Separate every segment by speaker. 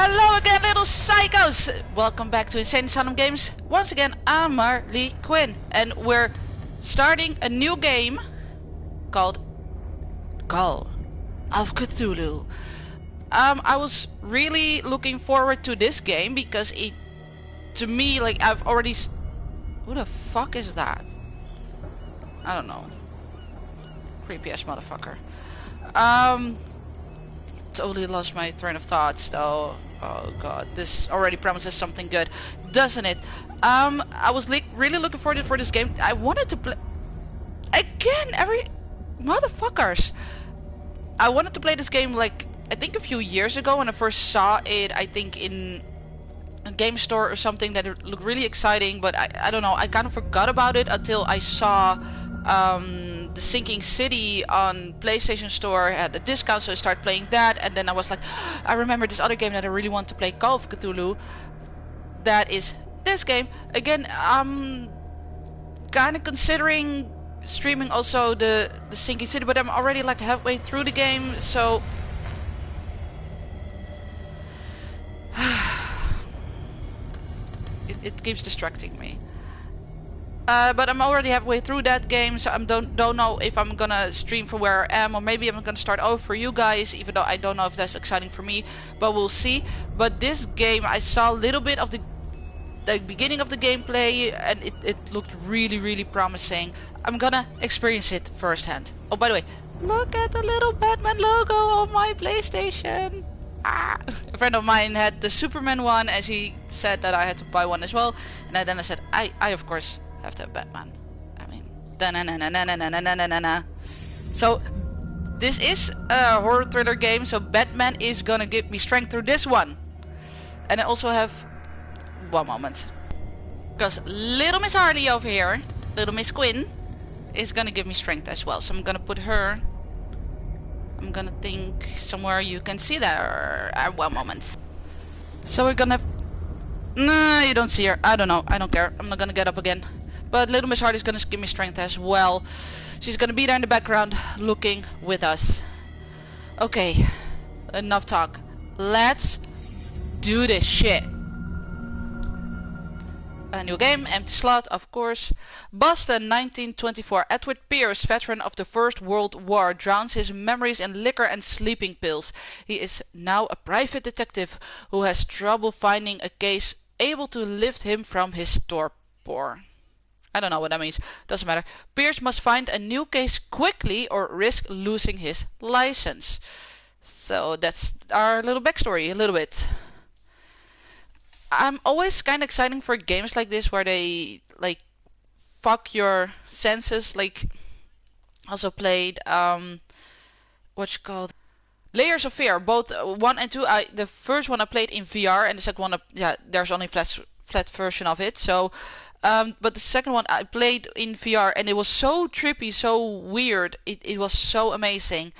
Speaker 1: Hello again, little psychos! Welcome back to Insane Asylum Games. Once again, I'm Marley Quinn, and we're starting a new game called Call of Cthulhu. I was really looking forward to this game because it, to me, like I've already. Who the fuck is that? I don't know. Creepy ass motherfucker. Totally lost my train of thoughts though. Oh god, this already promises something good, doesn't it? I was really looking forward for this game. I wanted to play again. Every motherfuckers. I wanted to play this game like I think a few years ago when I first saw it. I think in a game store or something that it looked really exciting, but I don't know. I kind of forgot about it until I saw the Sinking City on PlayStation Store had a discount, so I started playing that, and then I was like, I remember this other game that I really want to play, Call of Cthulhu. That is this game. Again, I'm kind of considering streaming also the Sinking City, but I'm already like halfway through the game, so it keeps distracting me. But I'm already halfway through that game, so I don't know if I'm gonna stream from where I am, or maybe I'm gonna start over for you guys, even though I don't know if that's exciting for me, but we'll see. But this game, I saw a little bit of the beginning of the gameplay, and it looked really promising. I'm gonna experience it firsthand. Oh, by the way, look at the little Batman logo on my PlayStation. A friend of mine had the Superman one, and she said that I had to buy one as well, and then I said, I of course have to have Batman. I mean, da-na-na-na-na-na-na-na-na-na-na. So this is a horror thriller game, so Batman is gonna give me strength through this one. And I also have one moment, because little Miss Harley over here, little Miss Quinn, is gonna give me strength as well. So I'm gonna put her, I'm gonna think somewhere you can see that. One moment. So we're gonna have, nah, you don't see her. I don't know, I don't care. I'm not gonna get up again. But little Miss Harley's gonna give me strength as well. She's gonna be there in the background looking with us. Okay, enough talk. Let's do this shit. A new game, empty slot, of course. Boston, 1924. Edward Pierce, veteran of the First World War, drowns his memories in liquor and sleeping pills. He is now a private detective who has trouble finding a case able to lift him from his torpor. I don't know what that means. Doesn't matter. Pierce must find a new case quickly or risk losing his license. So that's our little backstory, a little bit. I'm always kind of excited for games like this where they like fuck your senses. Like also played what's it called? Layers of Fear. Both 1 and 2. The first one I played in VR, and the second one, yeah, there's only flat version of it. So, but the second one I played in VR, and it was so trippy, so weird. It was so amazing.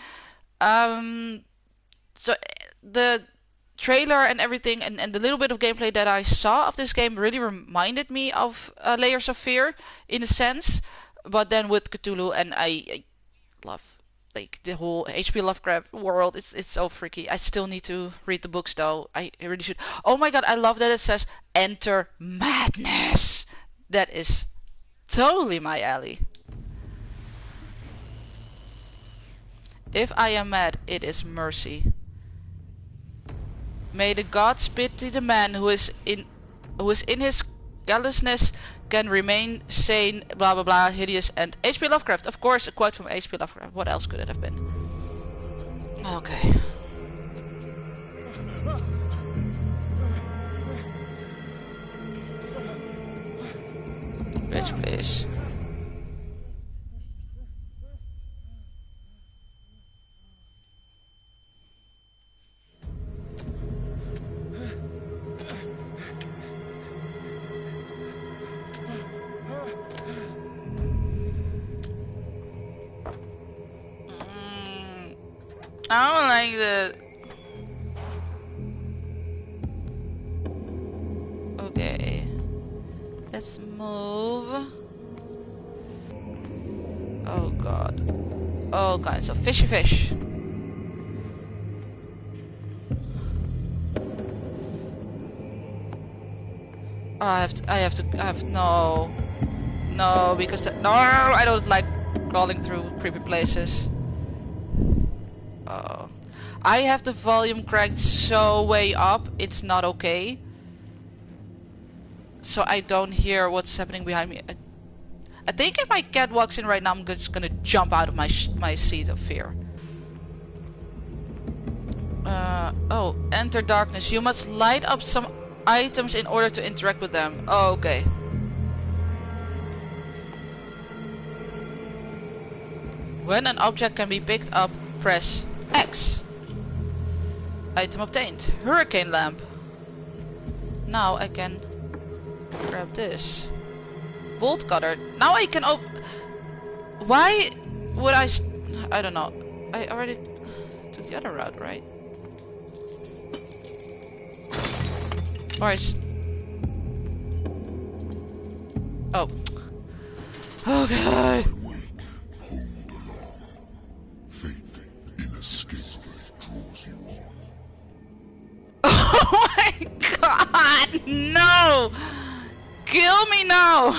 Speaker 1: So the trailer and everything, and the little bit of gameplay that I saw of this game really reminded me of Layers of Fear in a sense, but then with Cthulhu, and I love like the whole H.P. Lovecraft world. It's so freaky. I still need to read the books though. I really should. Oh my god, I love that it says enter madness. That is totally my alley. If I am mad, it is mercy. May the gods pity the man who is in his callousness can remain sane, blah blah blah, hideous, and H.P. Lovecraft. Of course, a quote from H.P. Lovecraft. What else could it have been? Okay. Bitch, please. I don't like that. Okay. Let's move. Oh god. All kinds of fishy fish. Oh, no. No, because no, I don't like crawling through creepy places. Oh. I have the volume cranked so way up, it's not okay. So I don't hear what's happening behind me. I think if my cat walks in right now, I'm just gonna jump out of my seat of fear. Oh, enter darkness. You must light up some items in order to interact with them. Oh, okay. When an object can be picked up, press X. Item obtained. Hurricane lamp. Now I can grab this. Bolt cutter. Now I can Why would I don't know. I already took the other route, right? Alright. Oh. Okay. Oh my god! No! Kill me now!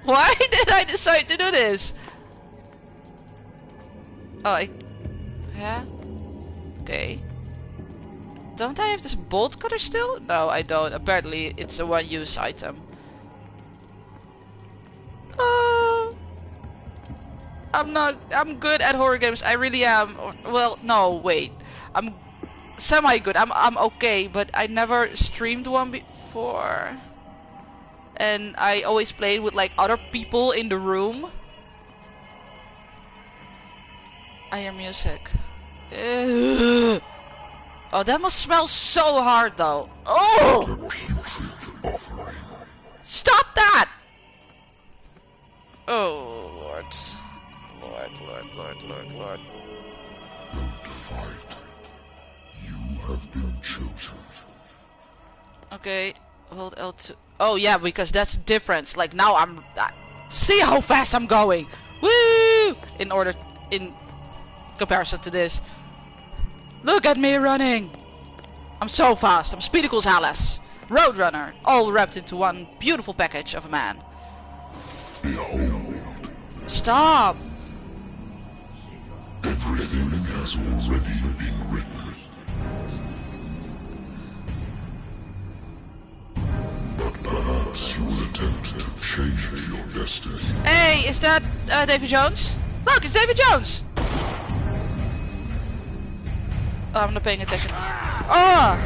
Speaker 1: Why did I decide to do this? Oh, yeah? Okay. Don't I have this bolt cutter still? No, I don't. Apparently, it's a one-use item. I'm good at horror games. I really am. Well, no, wait. I'm semi-good. I'm okay, but I never streamed one before. And I always played with like other people in the room. I hear music. Ugh. Oh, that must smell so hard though. Oh! Stop that! Oh, Lord. Lord.
Speaker 2: Don't fight. You have been chosen.
Speaker 1: Okay, hold L2. Oh yeah, because that's different. Like now see how fast I'm going. Woo! In comparison to this. Look at me running. I'm so fast. I'm Speedy Gonzales. Roadrunner. All wrapped into one beautiful package of a man.
Speaker 2: Behold.
Speaker 1: Stop.
Speaker 2: Everything has already been written. But perhaps you will attempt to change your destiny.
Speaker 1: Hey, is that Davy Jones? Look, it's Davy Jones! Oh, I'm not paying attention. Oh!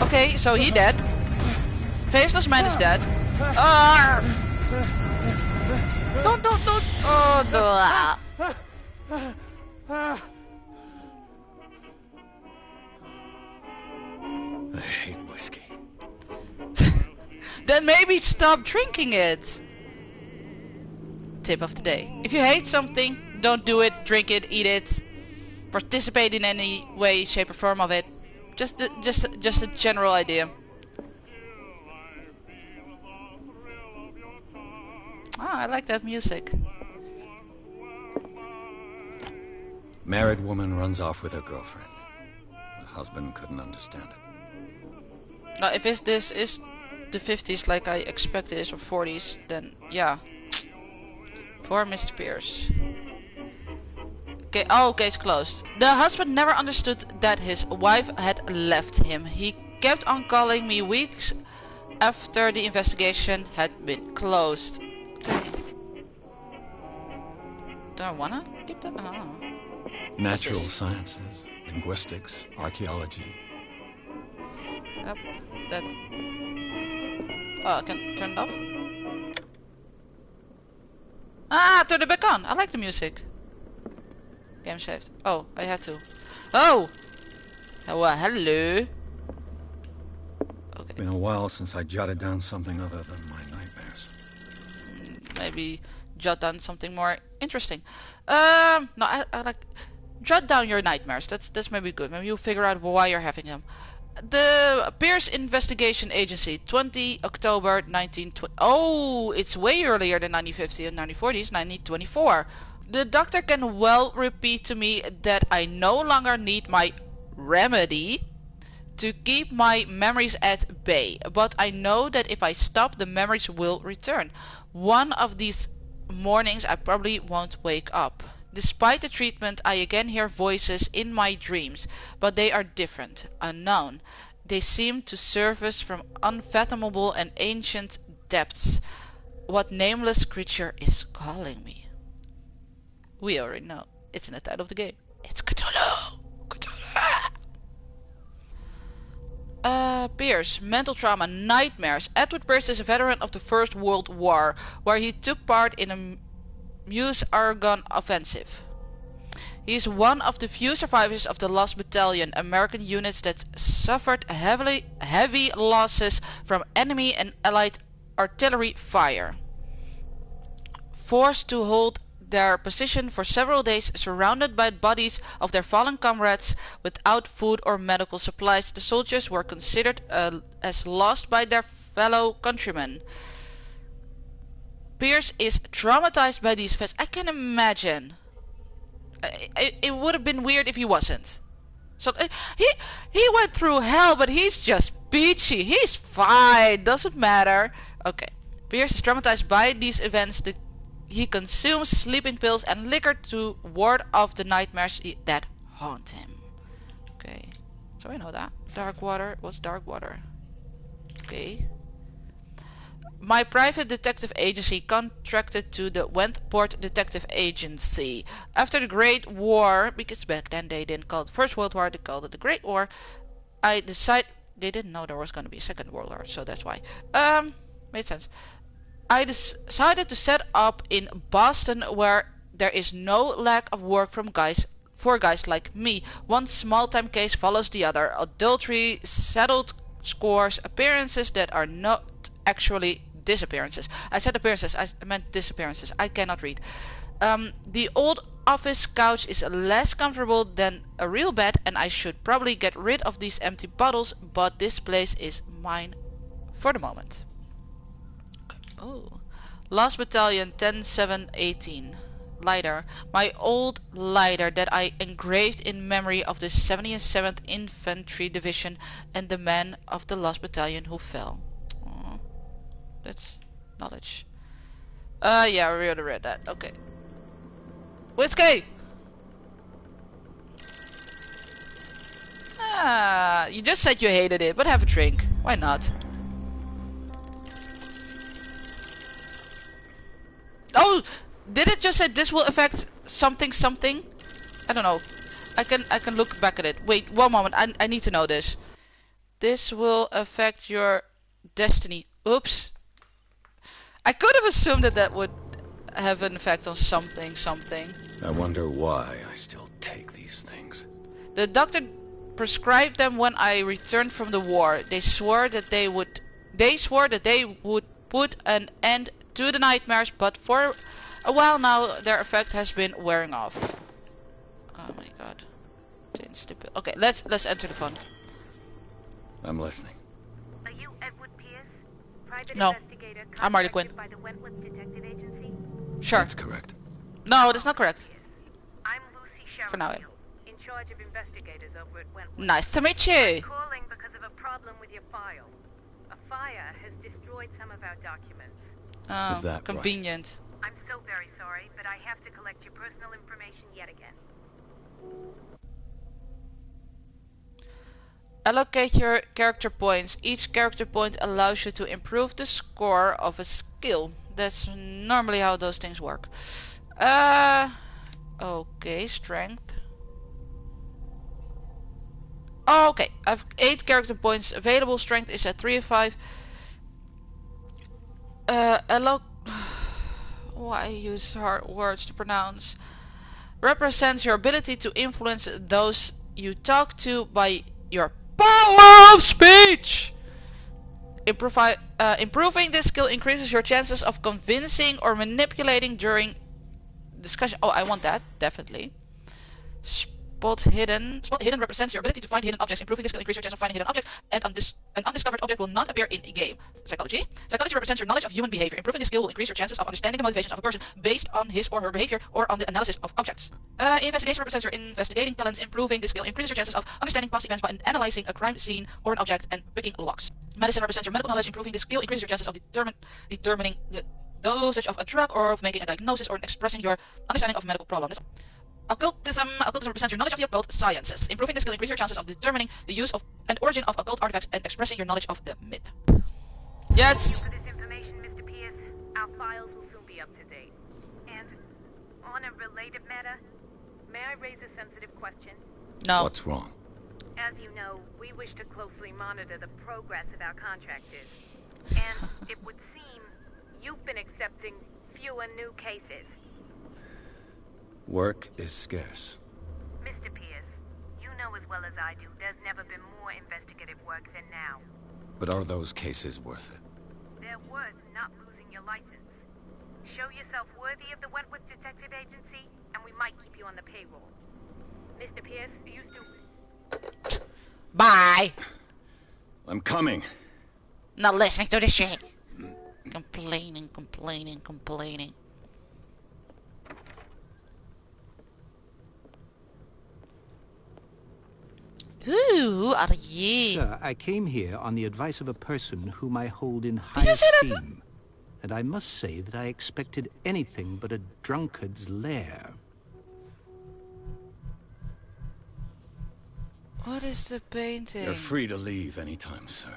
Speaker 1: Okay, so he dead. Faceless man is dead. Ah! Don't. Oh,
Speaker 3: I hate whiskey.
Speaker 1: Then maybe stop drinking it. Tip of the day. If you hate something, don't do it, drink it, eat it, participate in any way, shape or form of it. Just a general idea. Ah, I like that music.
Speaker 3: Married woman runs off with her girlfriend. The husband couldn't understand it.
Speaker 1: Now, if this is the 50s like I expected it is, or 40s, then yeah. Poor Mr. Pierce. Okay, oh, case closed. The husband never understood that his wife had left him. He kept on calling me weeks after the investigation had been closed. Okay. Do I wanna keep that? Oh.
Speaker 3: Natural sciences, linguistics, archaeology.
Speaker 1: Yep, that. Oh, I can turn it off. Ah, turn it back on. I like the music. Game saved. Oh, I had to. Oh! Well, hello. Okay.
Speaker 3: Been a while since I jotted down something other than my nightmares.
Speaker 1: Maybe jot down something more interesting. No, I like jot down your nightmares. That's maybe good. Maybe you'll figure out why you're having them. The Pierce Investigation Agency, 20 October 1920. Oh, it's way earlier than 1950 and 1940s, 1924. The doctor can well repeat to me that I no longer need my remedy. to keep my memories at bay, but I know that if I stop, the memories will return. One of these mornings I probably won't wake up. Despite the treatment, I again hear voices in my dreams, but they are different, unknown. They seem to surface from unfathomable and ancient depths. What nameless creature is calling me? We already know. It's in the title of the game. It's Cthulhu! Cthulhu! Pierce, mental trauma, nightmares. Edward Pierce is a veteran of the First World War, where he took part in a Meuse-Argonne offensive. He is one of the few survivors of the Lost Battalion, American units that suffered heavy losses from enemy and allied artillery fire. Forced to hold their position for several days, surrounded by bodies of their fallen comrades, without food or medical supplies, the soldiers were considered as lost by their fellow countrymen. Pierce is traumatized by these events. I can imagine. It would have been weird if he wasn't. So he went through hell, but he's just peachy. He's fine. Doesn't matter. Okay. Pierce is traumatized by these events. He consumes sleeping pills and liquor to ward off the nightmares that haunt him. Okay, so I know that. Dark water. What's dark water? Okay. My private detective agency contracted to the Wentport Detective Agency. After the Great War, because back then they didn't call it First World War, they called it the Great War, I decided... They didn't know there was going to be a Second World War, so that's why. Made sense. I decided to set up in Boston, where there is no lack of work for guys like me. One small-time case follows the other. Adultery, settled scores, appearances that are not actually disappearances. I said appearances, I meant disappearances. I cannot read. The old office couch is less comfortable than a real bed, and I should probably get rid of these empty bottles, but this place is mine for the moment. Oh, Lost Battalion 10-7-18. Lighter. My old lighter that I engraved in memory of the 77th Infantry Division and the men of the Lost Battalion who fell. Oh, that's knowledge. Yeah, we already read that. Okay. Whiskey! Ah, you just said you hated it, but have a drink. Why not? Oh, did it just say this will affect something something? I don't know. I can look back at it. Wait, one moment. I need to know this. This will affect your destiny. Oops. I could have assumed that that would have an effect on something something.
Speaker 3: I wonder why I still take these things.
Speaker 1: The doctor prescribed them when I returned from the war. They swore that they would put an end to the nightmares, but for a while now their effect has been wearing off. Oh my god. Okay, let's enter the phone.
Speaker 3: I'm listening.
Speaker 4: Are you Edward Pierce? Private
Speaker 1: No.
Speaker 4: investigator
Speaker 1: I'm Marley Quinn.
Speaker 4: by the Wentworth Detective Agency?
Speaker 1: Sure.
Speaker 3: That's correct.
Speaker 1: No, that's not correct.
Speaker 4: I'm Lucy
Speaker 1: For now.
Speaker 4: Sherrill, in charge of investigators over at Wentworth.
Speaker 1: Nice to meet you.
Speaker 4: I'm calling because of a problem with your file. A fire has destroyed some of our documents.
Speaker 1: Oh,
Speaker 3: Is that
Speaker 1: convenient.
Speaker 4: I'm so very sorry, but I have to collect your personal information yet again.
Speaker 1: Allocate your character points. Each character point allows you to improve the score of a skill. That's normally how those things work. Okay, strength. Okay, I've 8 character points available. Strength is at 3 of 5. Why use hard words to pronounce? Represents your ability to influence those you talk to by your power of speech. Improving this skill increases your chances of convincing or manipulating during discussion. Oh, I want that, definitely. Spot hidden represents your ability to find hidden objects. Improving this skill increases your chance of finding hidden objects, and an undiscovered object will not appear in a game. Psychology represents your knowledge of human behavior. Improving this skill will increase your chances of understanding the motivations of a person based on his or her behavior or on the analysis of objects. Investigation represents your investigating talents. Improving this skill increases your chances of understanding past events by analyzing a crime scene or an object and picking locks. Medicine represents your medical knowledge. Improving this skill increases your chances of determining the dosage of a drug or of making a diagnosis or expressing your understanding of medical problems. Occultism represents your knowledge of the occult sciences. Improving this skill increases your chances of determining the use of and origin of occult artifacts and expressing your knowledge of the myth. Yes.
Speaker 4: For this information, Mr. Pierce, our files will soon be up to date. And on a related matter, may I raise a sensitive question?
Speaker 1: No.
Speaker 3: What's wrong?
Speaker 4: As you know, we wish to closely monitor the progress of our contractors. And it would seem you've been accepting fewer new cases.
Speaker 3: Work is scarce.
Speaker 4: Mr. Pierce, you know as well as I do, there's never been more investigative work than now.
Speaker 3: But are those cases worth it?
Speaker 4: They're worth not losing your license. Show yourself worthy of the Wentworth Detective Agency, and we might keep you on the payroll. Mr. Pierce, you still...
Speaker 1: Bye.
Speaker 3: I'm coming.
Speaker 1: Not listening to the shit. Complaining. Who are ye?
Speaker 5: Sir, I came here on the advice of a person whom I hold in high esteem. And I must say that I expected anything but a drunkard's lair.
Speaker 1: What is the painting?
Speaker 3: You're free to leave anytime, sir.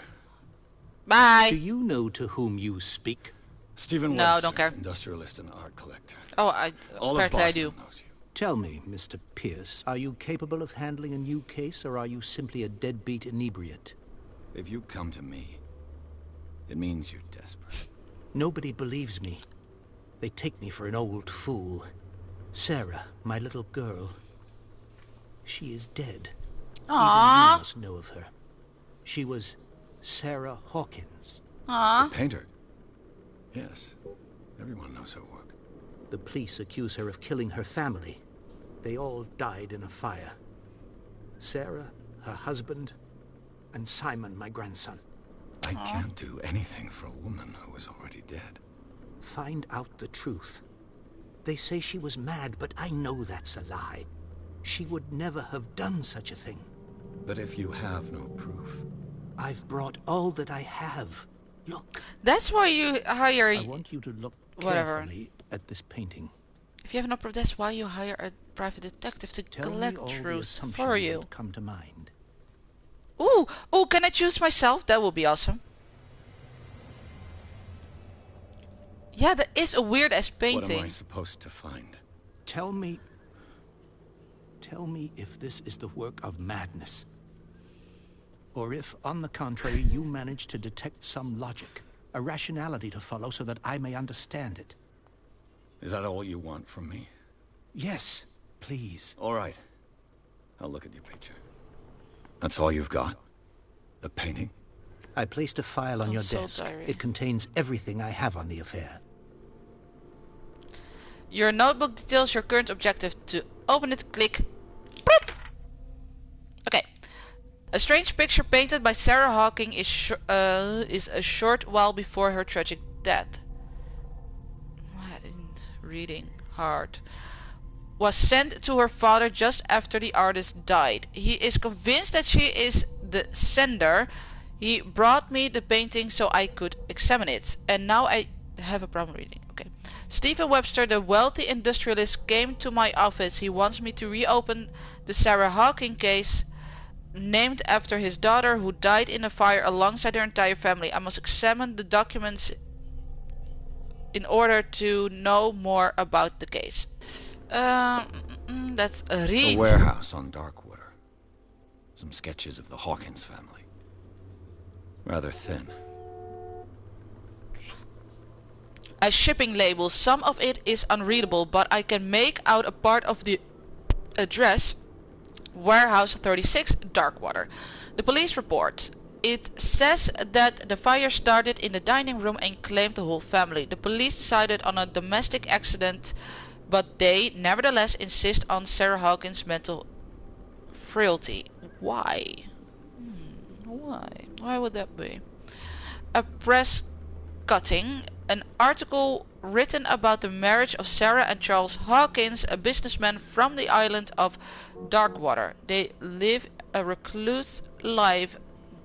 Speaker 1: Bye.
Speaker 5: Do you know to whom you speak?
Speaker 3: Stephen
Speaker 1: No,
Speaker 3: Webster,
Speaker 1: don't care.
Speaker 3: industrialist and art collector.
Speaker 1: Oh,
Speaker 3: All of
Speaker 1: apparently I
Speaker 3: Boston
Speaker 1: do.
Speaker 3: knows you.
Speaker 5: Tell me, Mr. Pierce, are you capable of handling a new case, or are you simply a deadbeat inebriate?
Speaker 3: If you come to me, it means you're desperate.
Speaker 5: Nobody believes me. They take me for an old fool. Sarah, my little girl, she is dead. Even you must know of her. She was Sarah Hawkins.
Speaker 1: Aww.
Speaker 3: The painter? Yes. Everyone knows her work.
Speaker 5: The police accuse her of killing her family. They all died in a fire. Sarah, her husband, and Simon, my grandson.
Speaker 3: I can't do anything for a woman who is already dead.
Speaker 5: Find out the truth. They say she was mad, but I know that's a lie. She would never have done such a thing.
Speaker 3: But if you have no proof...
Speaker 5: I've brought all that I have. Look.
Speaker 1: That's why you hire...
Speaker 5: I want you to look carefully at this painting.
Speaker 1: If you have no proof, that's why you hire a private detective to
Speaker 5: Tell
Speaker 1: collect
Speaker 5: me all the
Speaker 1: truth
Speaker 5: assumptions
Speaker 1: for you.
Speaker 5: that come to mind.
Speaker 1: Ooh, can I choose myself? That would be awesome. Yeah, that is a weird ass painting.
Speaker 3: What am I supposed to find?
Speaker 5: Tell me if this is the work of madness. Or if, on the contrary, you manage to detect some logic, a rationality to follow so that I may understand it.
Speaker 3: Is that all you want from me?
Speaker 5: Yes, please.
Speaker 3: All right. I'll look at your picture. That's all you've got? The painting?
Speaker 5: I placed a file on your desk.
Speaker 1: Sorry.
Speaker 5: It contains everything I have on the affair.
Speaker 1: Your notebook details your current objective. To open it, click. Boop. Okay. A strange picture painted by Sarah Hawking is a short while before her tragic death. Reading hard. Was sent to her father just after the artist died. He is convinced that she is the sender. He brought me the painting so I could examine it. And now I have a problem reading. Okay. Stephen Webster, the wealthy industrialist, came to my office. He wants me to reopen the Sarah Hawking case, named after his daughter who died in a fire alongside her entire family. I must examine the documents in order to know more about the case. That's a read.
Speaker 3: A warehouse on Darkwater. Some sketches of the Hawkins family. Rather thin.
Speaker 1: A shipping label. Some of it is unreadable, but I can make out a part of the address. Warehouse 36, Darkwater. The police report. It says that the fire started in the dining room and claimed the whole family. The police decided on a domestic accident, but they nevertheless insist on Sarah Hawkins' mental frailty. Why? Why? Why would that be? A press cutting, an article written about the marriage of Sarah and Charles Hawkins, a businessman from the island of Darkwater. They live a recluse life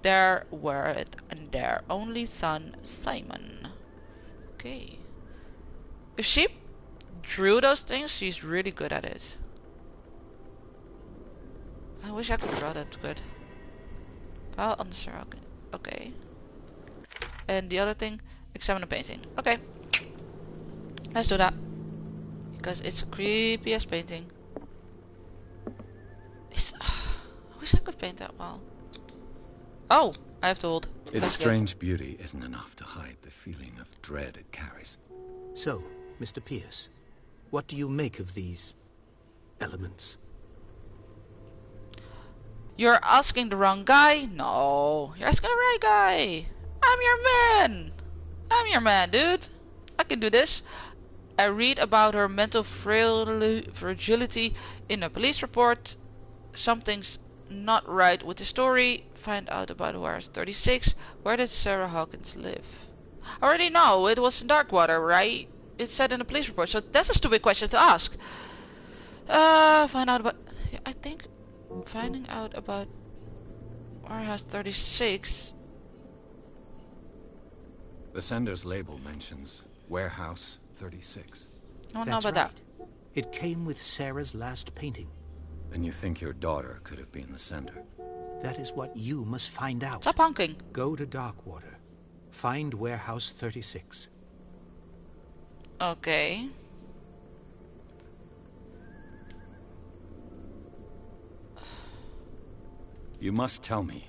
Speaker 1: there with their only son Simon. Okay. If she drew those things, she's really good at it. I wish I could draw that good. File on the Sarah. Okay. And the other thing, examine the painting. Okay. Let's do that. Because it's a creepy ass painting. I wish I could paint that well. Oh! I have to hold.
Speaker 3: Its strange beauty isn't enough to hide the feeling of dread it carries.
Speaker 5: So, Mr. Pierce, what do you make of these elements?
Speaker 1: You're asking the wrong guy? No, you're asking the right guy. I'm your man. I'm your man, dude. I can do this. I read about her mental fragility in a police report. Something's not right with the story. Find out about Warehouse 36. Where did Sarah Hawkins live? I already know. It was in Darkwater, right? It said in the police report. So that's a stupid question to ask. Find out about... Yeah, I think finding out about Warehouse 36...
Speaker 3: The sender's label mentions Warehouse 36.
Speaker 1: I don't know about that.
Speaker 5: It came with Sarah's last painting.
Speaker 3: And you think your daughter could have been the sender?
Speaker 5: That is what you must find out.
Speaker 1: Stop honking.
Speaker 5: Go to Darkwater. Find Warehouse 36.
Speaker 1: Okay.
Speaker 3: You must tell me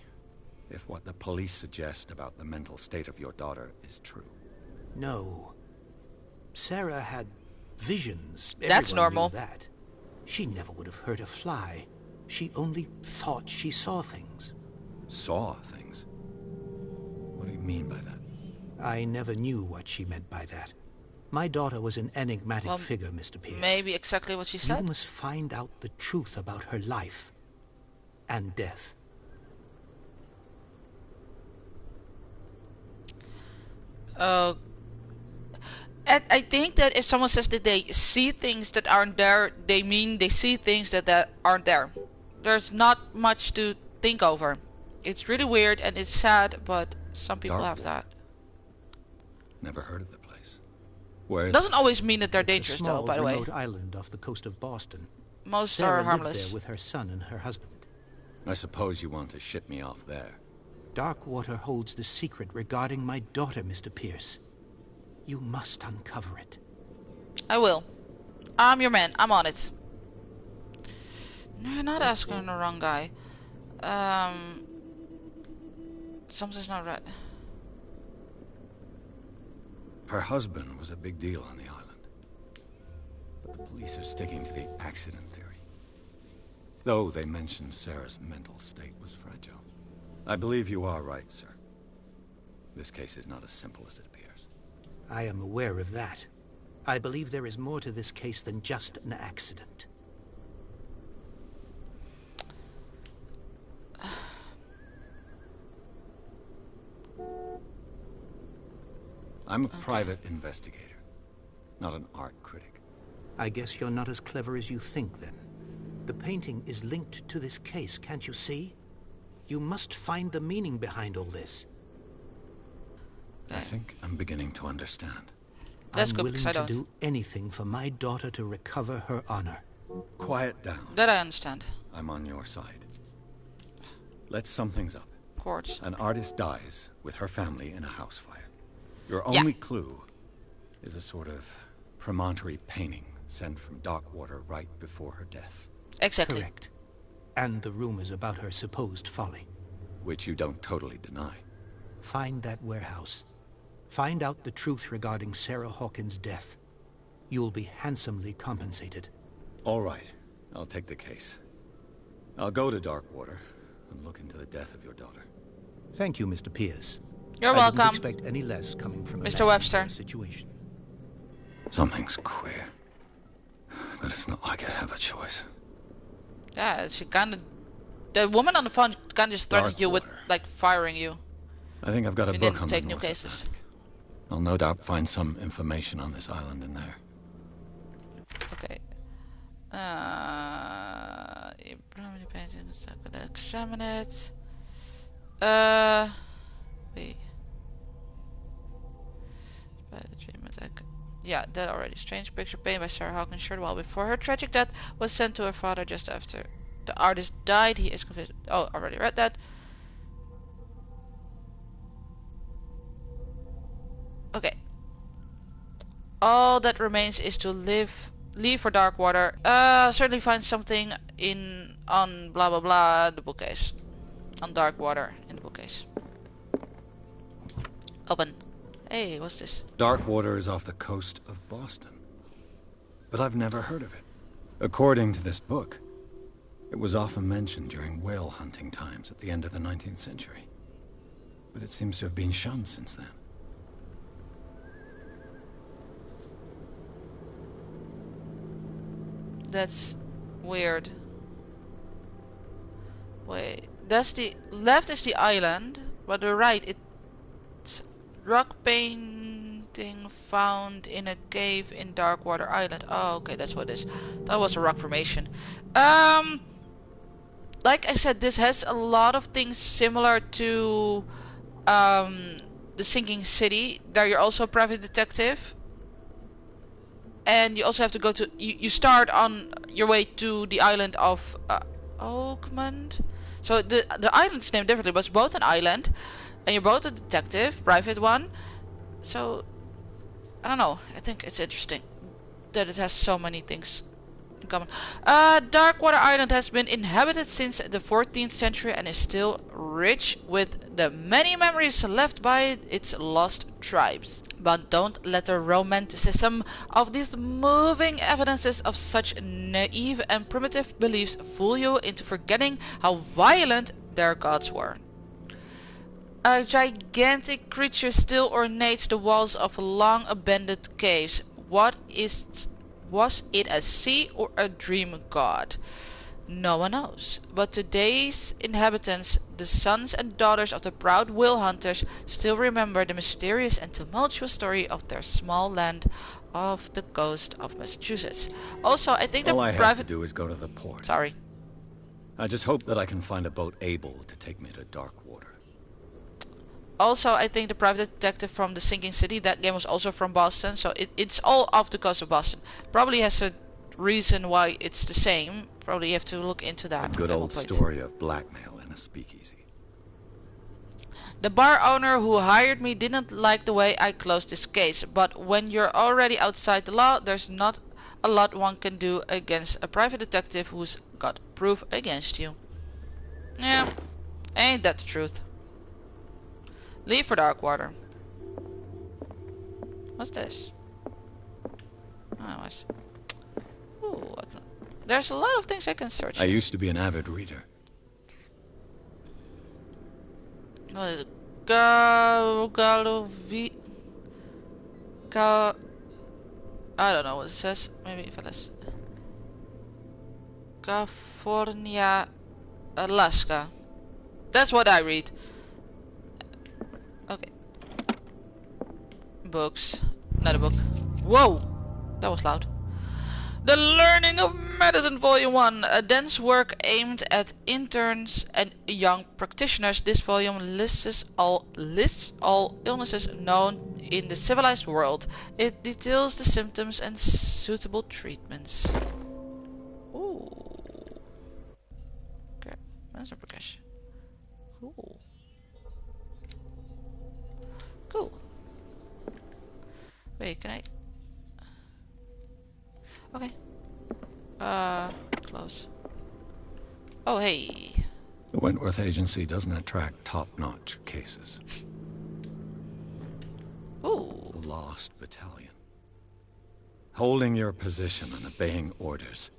Speaker 3: if what the police suggest about the mental state of your daughter is true.
Speaker 5: No. Sarah had visions.
Speaker 1: That's
Speaker 5: Everyone
Speaker 1: normal.
Speaker 5: knew that. She never would have hurt a fly. She only thought she saw things.
Speaker 3: Saw things? What do you mean by that?
Speaker 5: I never knew what she meant by that. My daughter was an enigmatic figure, Mr. Pierce.
Speaker 1: Maybe exactly what she said.
Speaker 5: You must find out the truth about her life and death.
Speaker 1: I think that if someone says that they see things that aren't there, they mean they see things that aren't there. There's not much to think over. It's really weird and it's sad, but some people have that.
Speaker 3: Never heard of the place. Where is
Speaker 1: Doesn't always mean that they're
Speaker 5: It's
Speaker 1: dangerous,
Speaker 5: a small,
Speaker 1: though, by the way.
Speaker 5: remote island off the coast of Boston.
Speaker 1: Most
Speaker 5: Sarah
Speaker 1: are harmless.
Speaker 5: lived there with her son and her husband.
Speaker 3: I suppose you want to ship me off there.
Speaker 5: Darkwater holds the secret regarding my daughter, Mr. Pierce. You must uncover it.
Speaker 1: I will. I'm your man. I'm on it. No, you're not asking the wrong guy. Something's not right.
Speaker 3: Her husband was a big deal on the island. But the police are sticking to the accident theory. Though they mentioned Sarah's mental state was fragile. I believe you are right, sir. This case is not as simple as it appears.
Speaker 5: I am aware of that. I believe there is more to this case than just an accident.
Speaker 3: I'm a private investigator, not an art critic.
Speaker 5: I guess you're not as clever as you think, then. The painting is linked to this case, can't you see? You must find the meaning behind all this.
Speaker 3: I think I'm beginning to understand.
Speaker 1: That's
Speaker 5: I'm
Speaker 1: good,
Speaker 5: willing
Speaker 1: because I
Speaker 5: to
Speaker 1: don't.
Speaker 5: do anything for my daughter to recover her honor.
Speaker 3: Quiet down.
Speaker 1: That I understand.
Speaker 3: I'm on your side. Let's sum things up.
Speaker 1: Of course.
Speaker 3: An artist dies with her family in a house fire. Your
Speaker 1: Yeah.
Speaker 3: only clue is a sort of promontory painting sent from Darkwater right before her death.
Speaker 1: Exactly.
Speaker 5: Correct. And the rumors about her supposed folly.
Speaker 3: Which you don't totally deny.
Speaker 5: Find that warehouse. Find out the truth regarding Sarah Hawkins' death. You'll be handsomely compensated.
Speaker 3: All right, I'll take the case. I'll go to Darkwater and look into the death of your daughter.
Speaker 5: Thank you, Mr. Pierce.
Speaker 1: You're
Speaker 5: I
Speaker 1: welcome.
Speaker 5: didn't expect any less coming from a
Speaker 1: Mr.
Speaker 5: man in
Speaker 1: Webster.
Speaker 5: your situation.
Speaker 3: Something's queer. But it's not like I have a choice.
Speaker 1: Yeah, she kind of The woman on the phone kind of just threatened you with,
Speaker 3: Darkwater.
Speaker 1: like, firing you.
Speaker 3: I think I've got
Speaker 1: If
Speaker 3: a
Speaker 1: you
Speaker 3: book
Speaker 1: didn't
Speaker 3: on the
Speaker 1: take new
Speaker 3: North
Speaker 1: cases.
Speaker 3: Atlantic. I'll no doubt find some information on this island in there.
Speaker 1: Okay. You probably paintings. I'm gonna examine it. Wait. By the dream attack. Yeah, that already. Strange picture painted by Sarah Hawkins short while before her tragic death was sent to her father just after the artist died. He is convinced. Oh, already read that. Okay. All that remains is to leave for Darkwater. Certainly find something on blah blah blah the bookcase. On Darkwater in the bookcase. Open. Hey, what's this?
Speaker 3: Darkwater is off the coast of Boston. But I've never heard of it. According to this book, it was often mentioned during whale hunting times at the end of the 19th century. But it seems to have been shunned since then.
Speaker 1: That's weird. Wait, that's the left is the island, but the right it's rock painting found in a cave in Darkwater Island. Oh, okay, that's what it is. That was a rock formation. Like I said, this has a lot of things similar to the Sinking City. There you're also a private detective. And you also have to go to... You start on your way to the island of Oakmont. So the island's named differently, but it's both an island. And you're both a detective, private one. So, I don't know. I think it's interesting that it has so many things in common. Darkwater Island has been inhabited since the 14th century and is still rich with the many memories left by its lost tribes. But don't let the romanticism of these moving evidences of such naive and primitive beliefs fool you into forgetting how violent their gods were. A gigantic creature still ornates the walls of long abandoned caves. Was it a sea or a dream god? No one knows, but today's inhabitants, the sons and daughters of the proud whale hunters, still remember the mysterious and tumultuous story of their small land off the coast of Massachusetts. Also, I think
Speaker 3: All
Speaker 1: the
Speaker 3: I have to do is go to the port.
Speaker 1: Sorry.
Speaker 3: I just hope that I can find a boat able to take me to Darkwater.
Speaker 1: Also, I think the private detective from the Sinking City, that game was also from Boston, so it's all off the coast of Boston. Probably has a reason why it's the same. Probably you have to look into that.
Speaker 3: A good old story of blackmail in a speakeasy.
Speaker 1: The bar owner who hired me didn't like the way I closed this case, but when you're already outside the law, there's not a lot one can do against a private detective who's got proof against you. Yeah, ain't that the truth? Leave for Darkwater. What's this? Oh, I see. Ooh, there's a lot of things I can search.
Speaker 3: I used to be an avid reader.
Speaker 1: What is it? I don't know what it says. Maybe if I listen. California, Alaska. That's what I read. Okay. Books. Another book. Whoa! That was loud. The Learning of Medicine Volume 1. A dense work aimed at interns and young practitioners. This volume lists all illnesses known in the civilized world. It details the symptoms and suitable treatments. Ooh. Okay. That's a progression. Cool. Cool. Wait, can I... Okay. Close. Oh, hey.
Speaker 3: The Wentworth Agency doesn't attract top-notch cases.
Speaker 1: Ooh.
Speaker 3: The Lost Battalion. Holding your position and obeying orders.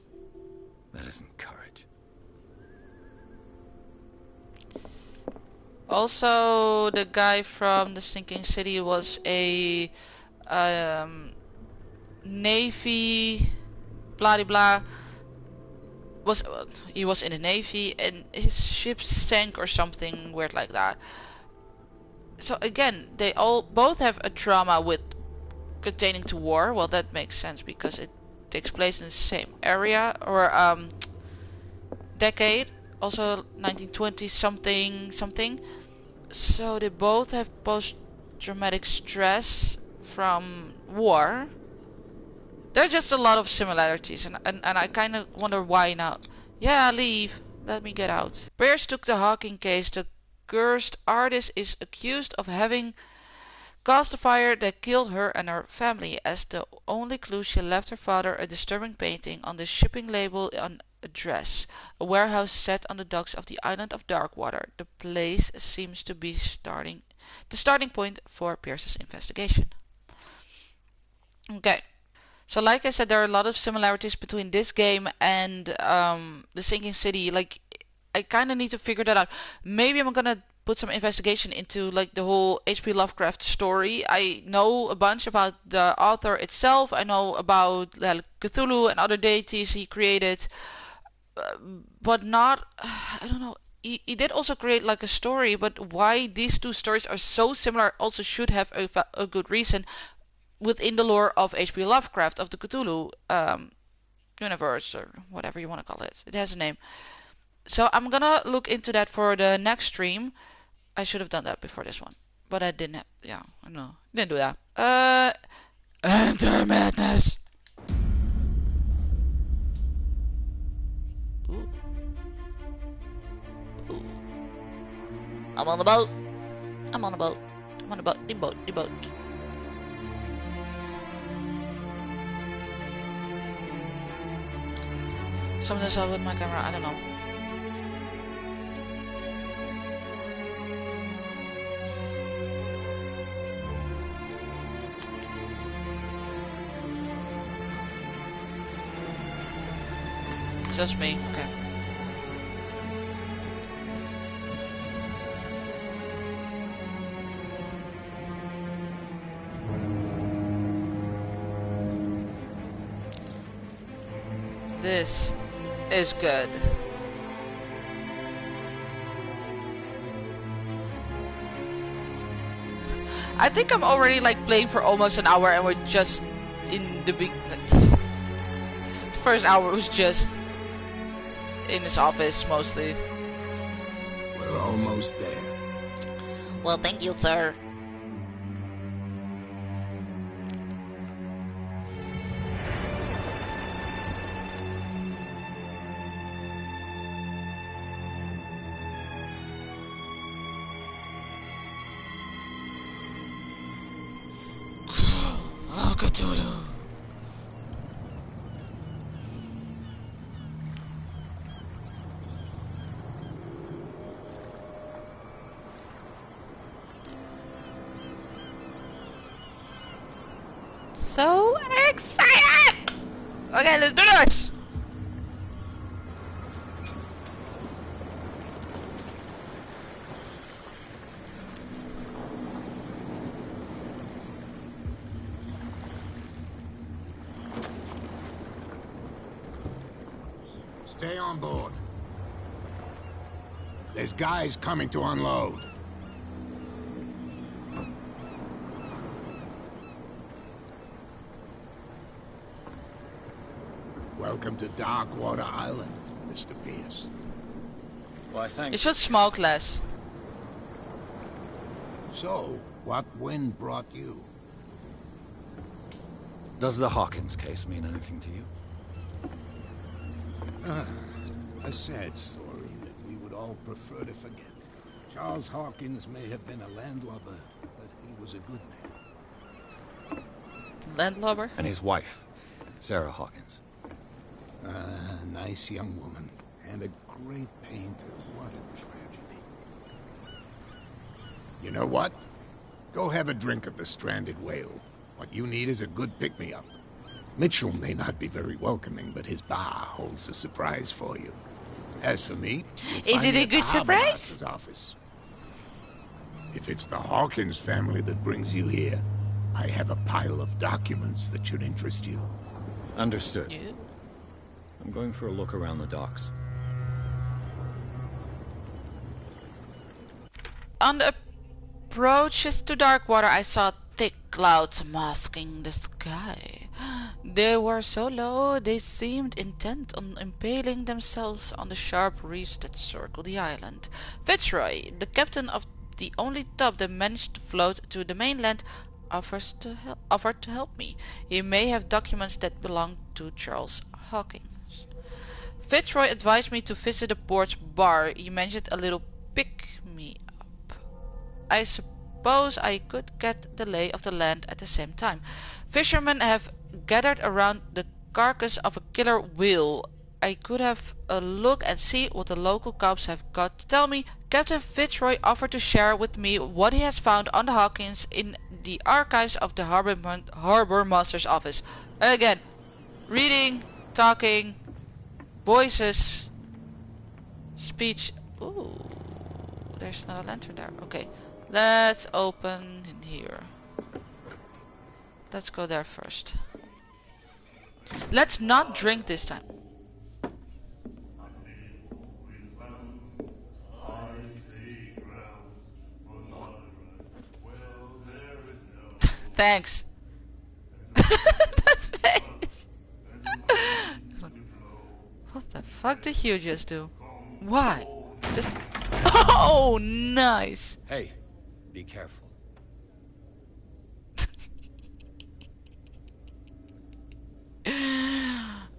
Speaker 3: That isn't courage.
Speaker 1: Also, the guy from the Sinking City was a Navy blah blah. he was in the Navy and his ship sank or something weird like that. So again, they both have a trauma with pertaining to war. Well, that makes sense because it takes place in the same area or decade, also 1920 something. So they both have post-traumatic stress from war. There's just a lot of similarities, and I kind of wonder why now. Yeah, leave. Let me get out. Pierce took the Hawking case. The cursed artist is accused of having caused the fire that killed her and her family. As the only clue, she left her father a disturbing painting on the shipping label on a dress. A warehouse set on the docks of the island of Darkwater. The place seems to be the starting point for Pierce's investigation. Okay. So like I said, there are a lot of similarities between this game and The Sinking City. Like, I kind of need to figure that out. Maybe I'm gonna put some investigation into like the whole H.P. Lovecraft story. I know a bunch about the author itself. I know about Cthulhu and other deities he created, but not. I don't know. He did also create like a story, but why these two stories are so similar also should have a good reason within the lore of H.P. Lovecraft, of the Cthulhu universe, or whatever you want to call it. It has a name. So I'm gonna look into that for the next stream. I should have done that before this one, but I didn't have. Yeah, I know. Didn't do that. Enter madness. Ooh. Ooh. I'm on the boat. I'm on the boat. I'm on the boat. The boat. Something's up with my camera. I don't know. It's just me. Okay. This is good. I think I'm already like playing for almost an hour and we're just in the big... First hour was just in his office mostly.
Speaker 6: We're almost there.
Speaker 1: Well, thank you, sir. Call of Cthulhu. So excited! Okay, let's do this!
Speaker 6: Stay on board. There's guys coming to unload. Welcome to Darkwater Island, Mr. Pierce.
Speaker 3: Why, thank
Speaker 1: You should smoke less.
Speaker 6: So, what wind brought you?
Speaker 3: Does the Hawkins case mean anything to you?
Speaker 6: A sad story that we would all prefer to forget. Charles Hawkins may have been a landlubber, but he was a good man.
Speaker 1: Landlubber?
Speaker 3: And his wife, Sarah Hawkins.
Speaker 6: Nice young woman, and a great painter. What a tragedy. You know what? Go have a drink at the Stranded Whale. What you need is a good pick-me-up. Mitchell may not be very welcoming, but his bar holds a surprise for you. As for me,
Speaker 1: Is it a good surprise?
Speaker 6: Office. If it's the Hawkins family that brings you here, I have a pile of documents that should interest you.
Speaker 3: Understood.
Speaker 1: Yeah.
Speaker 3: I'm going for a look around the docks.
Speaker 1: On the approaches to Darkwater, I saw thick clouds masking the sky. They were so low, they seemed intent on impaling themselves on the sharp reefs that circle the island. Fitzroy, the captain of the only tub that managed to float to the mainland, offered to help me. He may have documents that belong to Charles Hawkins. Fitzroy advised me to visit the port's bar. He mentioned a little pick-me-up. I suppose I could get the lay of the land at the same time. Fishermen have gathered around the carcass of a killer whale. I could have a look and see what the local cops have got to tell me. Captain Fitzroy offered to share with me what he has found on the Hawkins in the archives of the Harbor Master's office. Again, reading, talking, voices, speech. Ooh, there's another lantern there. Okay, let's open in here. Let's go there first. Let's not drink this time. Thanks. That's face. What the fuck did you just do? Why? Just... Oh, nice.
Speaker 3: Hey, be careful.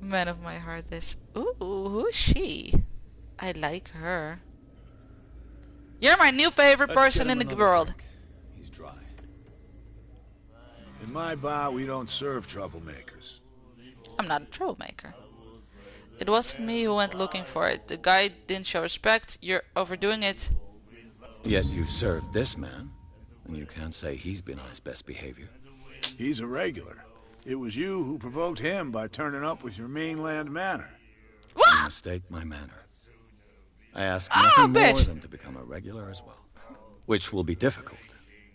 Speaker 1: Man of my heart, this. Ooh, who's she? I like her. You're my new favorite
Speaker 3: Let's
Speaker 1: person
Speaker 3: get
Speaker 1: in
Speaker 3: him
Speaker 1: the
Speaker 3: another
Speaker 1: world.
Speaker 3: drink. He's dry.
Speaker 7: In my bar, we don't serve troublemakers.
Speaker 1: I'm not a troublemaker. It wasn't me who went looking for it. The guy didn't show respect. You're overdoing it.
Speaker 3: Yet you served this man, and you can't say he's been on his best behavior.
Speaker 7: He's a regular. It was you who provoked him by turning up with your mainland manner.
Speaker 3: You mistake my manner. I ask nothing more than to become a regular as well. Which will be difficult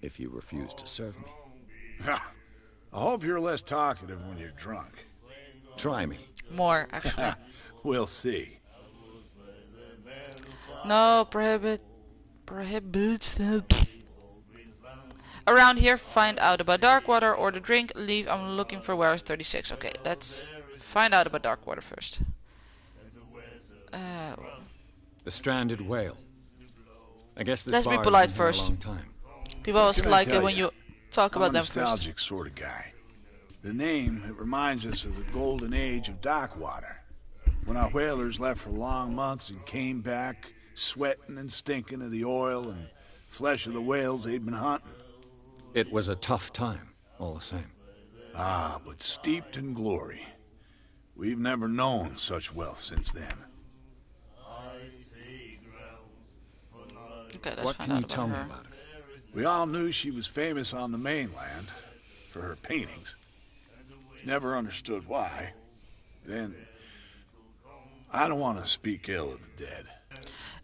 Speaker 3: if you refuse to serve me.
Speaker 7: I hope you're less talkative when you're drunk.
Speaker 3: Try me.
Speaker 1: More, actually.
Speaker 7: We'll see.
Speaker 1: No, prohibit. Around here, find out about Darkwater, order drink, leave. I'm looking for warehouse 36. Okay, let's find out about Darkwater first.
Speaker 3: The stranded whale. I guess this
Speaker 1: Let's be
Speaker 3: bar has
Speaker 1: polite
Speaker 3: been here
Speaker 1: first.
Speaker 3: a long time.
Speaker 1: People always
Speaker 7: Can I
Speaker 1: like it
Speaker 7: tell
Speaker 1: when
Speaker 7: ya?
Speaker 1: you talk
Speaker 7: I'm
Speaker 1: about
Speaker 7: a
Speaker 1: them first.
Speaker 7: nostalgic sort of guy. The name, it reminds us of the golden age of Darkwater, when our whalers left for long months and came back sweating and stinking of the oil and flesh of the whales they'd been hunting.
Speaker 3: It was a tough time, all the same.
Speaker 7: Ah, but steeped in glory. We've never known such wealth since then.
Speaker 1: Okay, let's
Speaker 3: What
Speaker 1: find
Speaker 3: can
Speaker 1: out
Speaker 3: you tell me
Speaker 1: her.
Speaker 3: about her?
Speaker 7: We all knew she was famous on the mainland for her paintings. Never understood why. Then, I don't want to speak ill of the dead.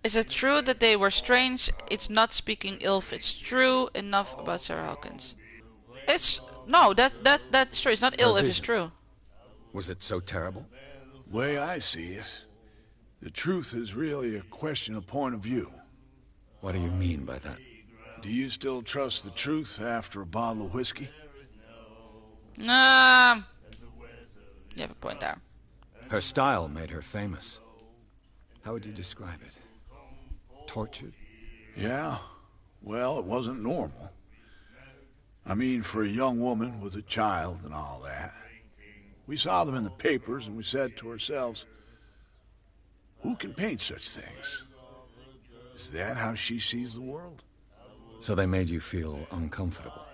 Speaker 1: Is it true that they were strange? It's not speaking ill if it's true. Enough about Sarah Hawkins. It's no, that's true. It's not ill if it's
Speaker 3: vision.
Speaker 1: true.
Speaker 3: Was it so terrible?
Speaker 7: Way I see it, the truth is really a question of point of view.
Speaker 3: What do you mean by that?
Speaker 7: Do you still trust the truth after a bottle of whiskey?
Speaker 1: You have a point there.
Speaker 3: Her style made her famous. How would you describe it? Tortured?
Speaker 7: Yeah, well, it wasn't normal. I mean, for a young woman with a child and all that. We saw them in the papers and we said to ourselves, who can paint such things? Is that how she sees the world?
Speaker 3: So they made you feel uncomfortable.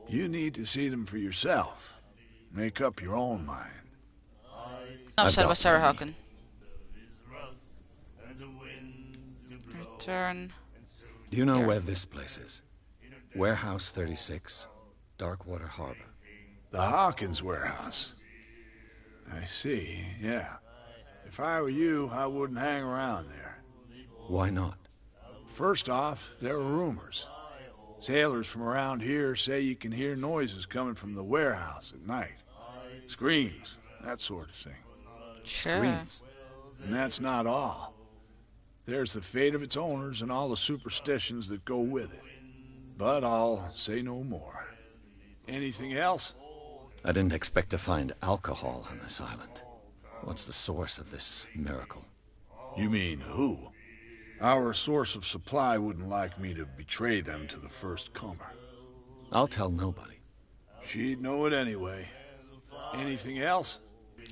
Speaker 7: You need to see them for yourself. Make up your own mind.
Speaker 1: No,
Speaker 3: I've
Speaker 1: said
Speaker 3: got
Speaker 1: was Sarah
Speaker 3: plenty.
Speaker 1: Hawkins. Return.
Speaker 3: Do you know
Speaker 1: Here.
Speaker 3: where this place is? Warehouse 36, Darkwater Harbor.
Speaker 7: The Hawkins warehouse. I see, yeah. If I were you, I wouldn't hang around there.
Speaker 3: Why not?
Speaker 7: First off, there are rumors. Sailors from around here say you can hear noises coming from the warehouse at night. Screams, that sort of thing.
Speaker 1: Sure.
Speaker 3: Screams.
Speaker 7: And that's not all. There's the fate of its owners and all the superstitions that go with it. But I'll say no more. Anything else?
Speaker 3: I didn't expect to find alcohol on this island. What's the source of this miracle?
Speaker 7: You mean who? Our source of supply wouldn't like me to betray them to the first comer.
Speaker 3: I'll tell nobody.
Speaker 7: She'd know it anyway. Anything else?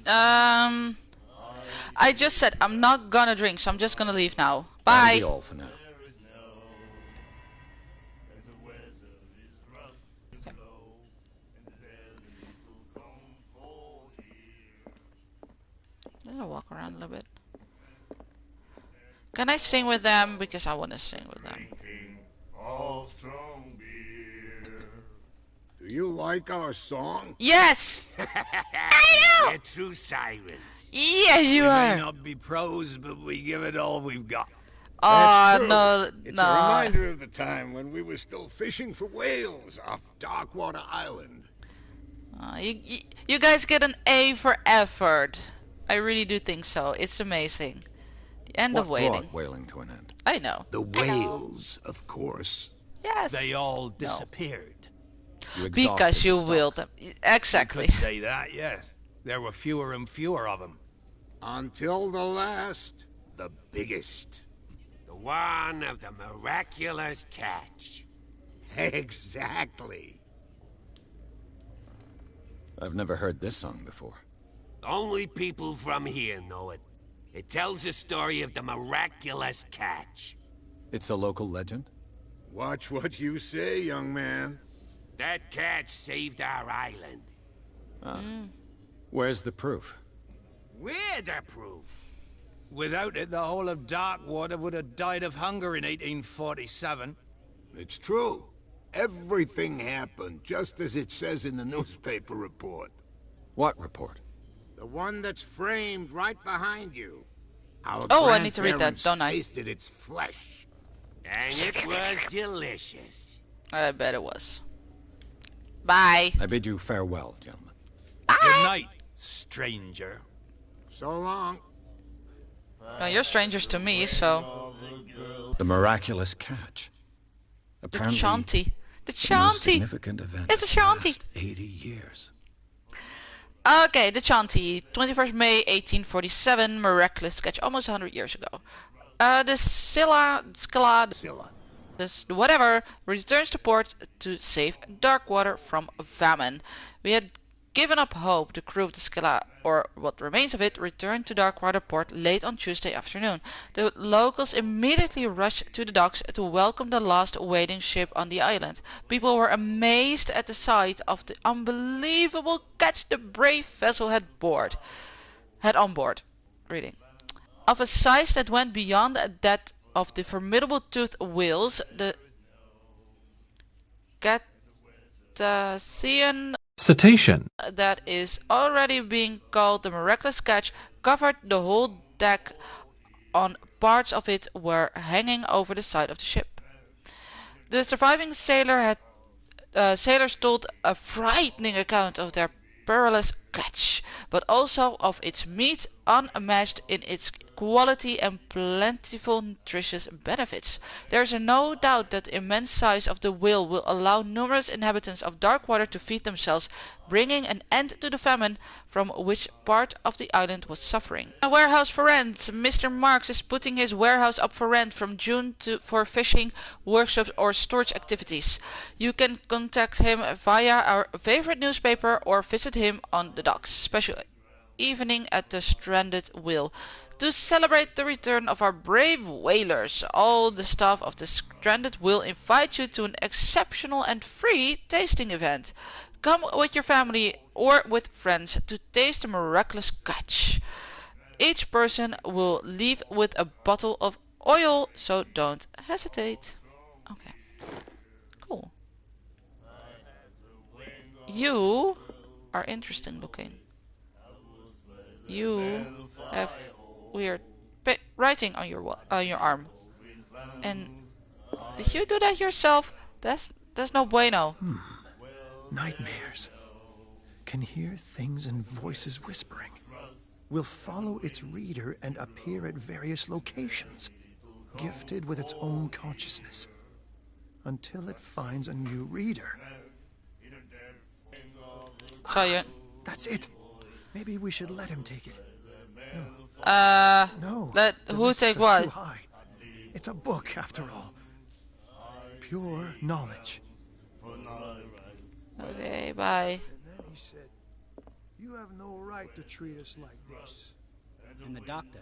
Speaker 1: I just said I'm not gonna drink, so I'm just gonna leave now. Bye.
Speaker 3: That'll be all for now.
Speaker 1: Okay. I'll walk around a little bit. Can I sing with them? Because I want to sing with them.
Speaker 6: Do you like our song?
Speaker 1: Yes! I know!
Speaker 8: We're true sirens.
Speaker 1: Yeah, you
Speaker 8: We
Speaker 1: are.
Speaker 8: may not be pros, but we give it all we've got.
Speaker 1: Oh,
Speaker 6: True.
Speaker 1: no,
Speaker 6: It's
Speaker 1: no.
Speaker 6: a reminder of the time when we were still fishing for whales off Darkwater Island.
Speaker 1: You guys get an A for effort. I really do think so. It's amazing. The end
Speaker 3: What
Speaker 1: of whaling.
Speaker 3: brought whaling to an end?
Speaker 1: I know.
Speaker 6: The whales, of course.
Speaker 1: Yes.
Speaker 5: They all disappeared.
Speaker 3: You exhausted
Speaker 1: Because you
Speaker 3: the
Speaker 1: willed
Speaker 3: stocks.
Speaker 1: them.
Speaker 8: You
Speaker 1: Exactly.
Speaker 8: could say that, yes. There were fewer and fewer of them.
Speaker 6: Until the last, the biggest.
Speaker 8: The one of the miraculous catch.
Speaker 6: Exactly.
Speaker 3: I've never heard this song before.
Speaker 8: Only people from here know it. It tells the story of the miraculous catch.
Speaker 3: It's a local legend?
Speaker 6: Watch what you say, young man.
Speaker 8: That catch saved our island.
Speaker 3: Where's the proof?
Speaker 8: We're the proof.
Speaker 5: Without it, the whole of Darkwater would have died of hunger in 1847.
Speaker 6: It's true. Everything happened just as it says in the newspaper report.
Speaker 3: What report?
Speaker 6: The one that's framed right behind you. Our
Speaker 1: Oh, I need to read that,
Speaker 6: grandparents
Speaker 1: don't I?
Speaker 6: tasted its flesh.
Speaker 8: And it was delicious.
Speaker 1: I bet it was. Bye.
Speaker 3: I bid you farewell, gentlemen.
Speaker 5: Good night, stranger.
Speaker 6: So long.
Speaker 1: Well, you're strangers to me, so...
Speaker 3: The miraculous catch.
Speaker 1: The
Speaker 3: Apparently,
Speaker 1: shanty. The
Speaker 3: the most
Speaker 1: shanty.
Speaker 3: significant event
Speaker 1: It's a
Speaker 3: of the
Speaker 1: shanty.
Speaker 3: last 80 years.
Speaker 1: Okay, the Chanti, 21st May 1847, miraculous sketch, almost 100 years ago. The Scylla, this whatever, returns to port to save Darkwater from famine. We had given up hope. The crew of the Scylla, or what remains of it, returned to Darkwater port late on Tuesday afternoon. The locals immediately rushed to the docks to welcome the last waiting ship on the island. People were amazed at the sight of the unbelievable catch the brave vessel had on board. Reading. Of a size that went beyond that of the formidable toothed whales, the Cetacean
Speaker 9: Cetacean.
Speaker 1: that is already being called the miraculous catch covered the whole deck. On parts of it were hanging over the side of the ship. The surviving sailors told a frightening account of their perilous catch, but also of its meat unmatched in its quality and plentiful nutritious benefits. There is no doubt that the immense size of the whale will allow numerous inhabitants of Darkwater to feed themselves, bringing an end to the famine from which part of the island was suffering. A warehouse for rent. Mr. Marks is putting his warehouse up for rent from June for fishing, workshops or storage activities. You can contact him via our favorite newspaper or visit him on the docks. Special evening at the Stranded Whale. To celebrate the return of our brave whalers, all the staff of the Stranded Whale invite you to an exceptional and free tasting event. Come with your family or with friends to taste the miraculous catch. Each person will leave with a bottle of oil, so don't hesitate. Okay. Cool. You are interesting looking. You have weird writing on your arm. And did you do that yourself? That's no bueno.
Speaker 9: Nightmares. Can hear things and voices whispering. will follow its reader and appear at various locations, gifted with its own consciousness, until it finds a new reader.
Speaker 1: So you...
Speaker 9: That's it. Maybe we should let him take it. No,
Speaker 1: let
Speaker 9: the
Speaker 1: who
Speaker 9: risks
Speaker 1: take
Speaker 9: are
Speaker 1: what?
Speaker 9: too high. It's a book, after all. Pure knowledge.
Speaker 1: Okay, bye.
Speaker 9: And then he said, "You have no right to treat us like this."
Speaker 10: And the doctor,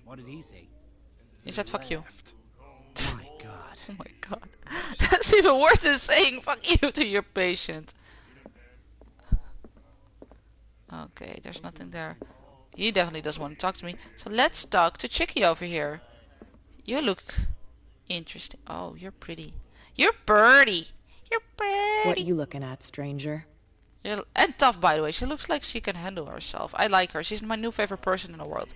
Speaker 10: what did he say?
Speaker 1: He said fuck you.
Speaker 10: My God.
Speaker 1: Oh my god. That's even worse than saying fuck you to your patient. Okay, there's nothing there. He definitely doesn't want to talk to me. So let's talk to Chicky over here. You look interesting. Oh, you're pretty. You're birdie. You're birdie.
Speaker 11: What you looking at, stranger?
Speaker 1: And tough, by the way. She looks like she can handle herself. I like her. She's my new favorite person in the world.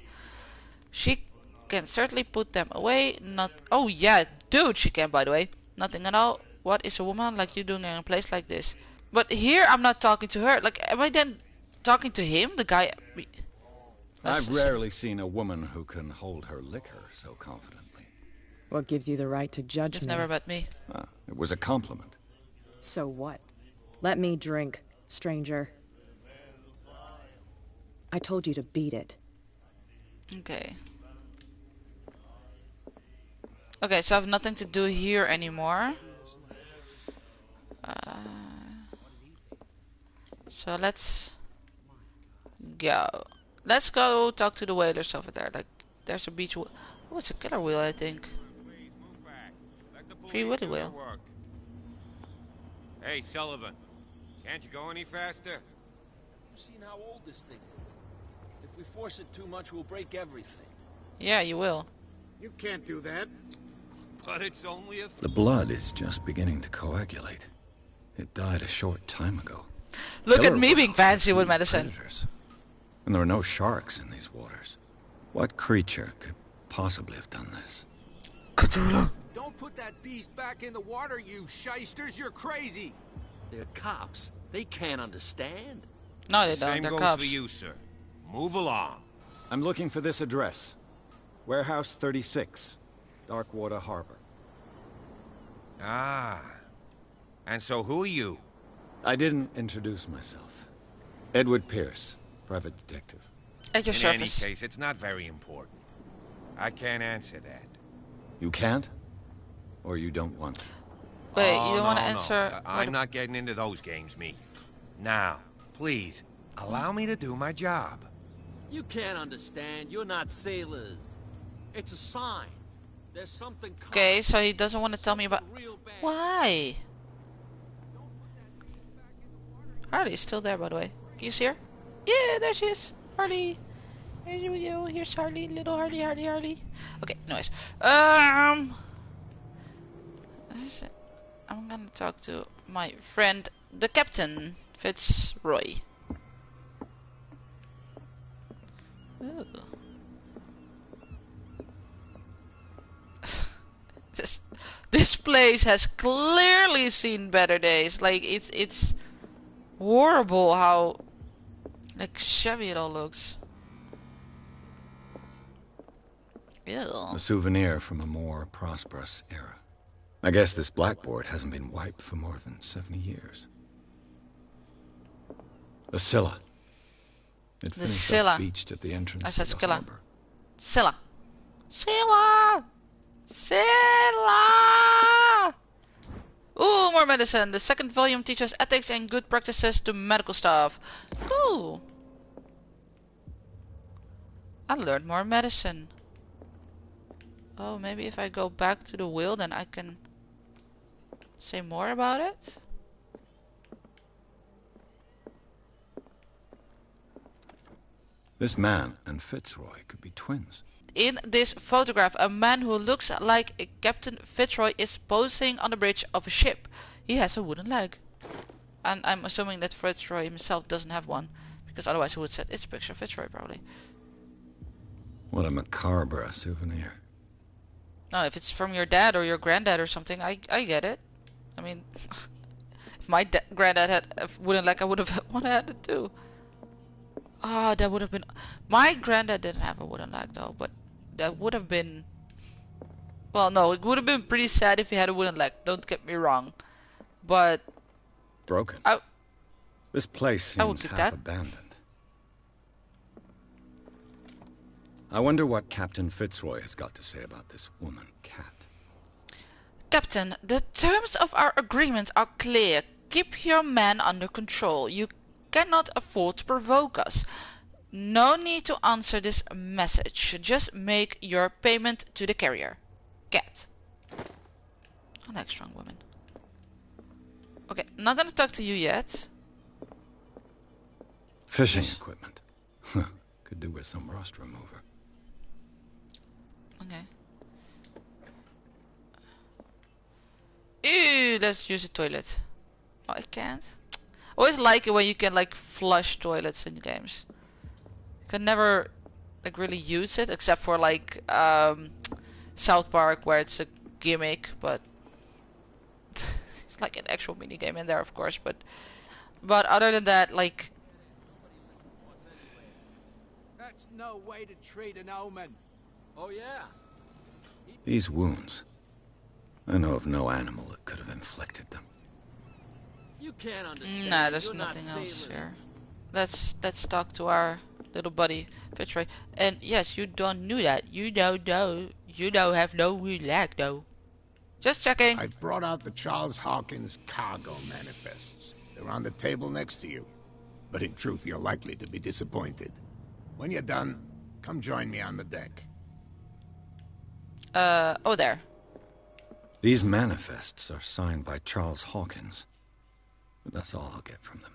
Speaker 1: She can certainly put them away. Not. Oh yeah, dude, she can, by the way. Nothing at all. What is a woman like you doing in a place like this? But here I'm not talking to her. Like, am I then talking to him? The guy.
Speaker 3: I've rarely seen a woman who can hold her liquor so confidently.
Speaker 11: What gives you the right to judge
Speaker 1: You've
Speaker 11: me?
Speaker 1: never met me.
Speaker 3: It was a compliment.
Speaker 11: So what? Let me drink, stranger. I told you to beat it.
Speaker 1: Okay. Okay, so I have nothing to do here anymore. So let's go. Let's go talk to the whalers over there. Like, there's a beach whale. Oh, it's a killer whale, I think. Free Willy whale.
Speaker 8: Hey, Sullivan. Can't you go any faster?
Speaker 12: You've seen how old this thing is. If we force it too much, we'll break everything.
Speaker 1: Yeah, you will.
Speaker 6: You can't do that.
Speaker 8: But it's only a...
Speaker 3: The blood is just beginning to coagulate. It died a short time ago.
Speaker 1: Look
Speaker 3: Killer
Speaker 1: at me being
Speaker 3: whales
Speaker 1: fancy
Speaker 3: are
Speaker 1: with
Speaker 3: huge
Speaker 1: medicine.
Speaker 3: predators. And there are no sharks in these waters. What creature could possibly have done this?
Speaker 1: Cthulhu.
Speaker 8: Don't put that beast back in the water, you shysters. You're crazy.
Speaker 12: They're cops. They can't understand.
Speaker 1: No, they don't.
Speaker 8: Same
Speaker 1: They're
Speaker 8: goes
Speaker 1: cops.
Speaker 8: for you, sir. Move along.
Speaker 3: I'm looking for this address. Warehouse 36, Darkwater Harbor.
Speaker 8: Ah. And so who are you?
Speaker 3: I didn't introduce myself. Edward Pierce, private detective.
Speaker 1: At your
Speaker 8: In
Speaker 1: service.
Speaker 8: any case, it's not very important. I can't answer that.
Speaker 3: You can't? Or you don't want to?
Speaker 1: Wait,
Speaker 8: Oh,
Speaker 1: you don't want to
Speaker 8: no.
Speaker 1: answer?
Speaker 8: I'm not getting into those games, me. Now, please, allow me to do my job.
Speaker 12: You can't understand. You're not sailors. It's a sign. There's something coming.
Speaker 1: Okay, so he doesn't want to tell me about...
Speaker 12: Real bad.
Speaker 1: Why? Harley's still there, by the way. Can you see her? Yeah, there she is. Harley. Here's you. Here's Harley. Little Harley, Harley, Harley. Okay, anyways. There's it. I'm gonna talk to my friend, the Captain Fitzroy. Ooh. This place has clearly seen better days. Like, it's horrible how like shabby it all looks. Ew.
Speaker 3: A souvenir from a more prosperous era. I guess this blackboard hasn't been wiped for more than 70 years. The Scylla. It
Speaker 1: The
Speaker 3: finished
Speaker 1: Scylla.
Speaker 3: up beached at the entrance
Speaker 1: I
Speaker 3: to
Speaker 1: said
Speaker 3: the
Speaker 1: Scylla.
Speaker 3: harbor.
Speaker 1: Scylla. Scylla! Scylla! Ooh, more medicine. The second volume teaches ethics and good practices to medical staff. Ooh. I learned more medicine. Oh, maybe if I go back to the wheel, then I can say more about it?
Speaker 3: This man and Fitzroy could be twins.
Speaker 1: In this photograph, a man who looks like Captain Fitzroy is posing on the bridge of a ship. He has a wooden leg. And I'm assuming that Fitzroy himself doesn't have one, because otherwise he would say it's a picture of Fitzroy, probably.
Speaker 3: What a macabre souvenir.
Speaker 1: No, if it's from your dad or your granddad or something, I get it. I mean, if my granddad had a wooden leg, I would have wanted it too. Ah, that would have been... My granddad didn't have a wooden leg though, but that would have been... Well, no, it would have been pretty sad if he had a wooden leg, don't get me wrong. But...
Speaker 3: Broken. This place
Speaker 1: I would
Speaker 3: seems
Speaker 1: keep
Speaker 3: half
Speaker 1: that.
Speaker 3: abandoned. I wonder what Captain Fitzroy has got to say about this woman, Cat.
Speaker 1: Captain, the terms of our agreement are clear. Keep your men under control. You cannot afford to provoke us. No need to answer this message. Just make your payment to the carrier. Cat. I like strong women. Okay, I'm not gonna talk to you yet.
Speaker 3: Fishing equipment. Could do with some rust remover.
Speaker 1: Okay. Ew, let's use a toilet. Oh, I can't. I always like it when you can like flush toilets in games. You can never like really use it except for like South Park where it's a gimmick, but it's like an actual mini game in there, of course. But other than that, like.
Speaker 12: That's no way to treat an omen. Oh yeah.
Speaker 3: These wounds. I know of no animal that could have inflicted them.
Speaker 12: You can't understand.
Speaker 1: Nah, there's
Speaker 12: You're
Speaker 1: nothing
Speaker 12: not
Speaker 1: else
Speaker 12: sailors.
Speaker 1: here. Let's talk to our little buddy Fitzroy. And yes, you don't know that. You don't know. You don't have no wood leg though. Just checking.
Speaker 6: I've brought out the Charles Hawkins cargo manifests. They're on the table next to you. But in truth, you're likely to be disappointed. When you're done, come join me on the deck.
Speaker 1: Oh there.
Speaker 3: These manifests are signed by Charles Hawkins. But that's all I'll get from them.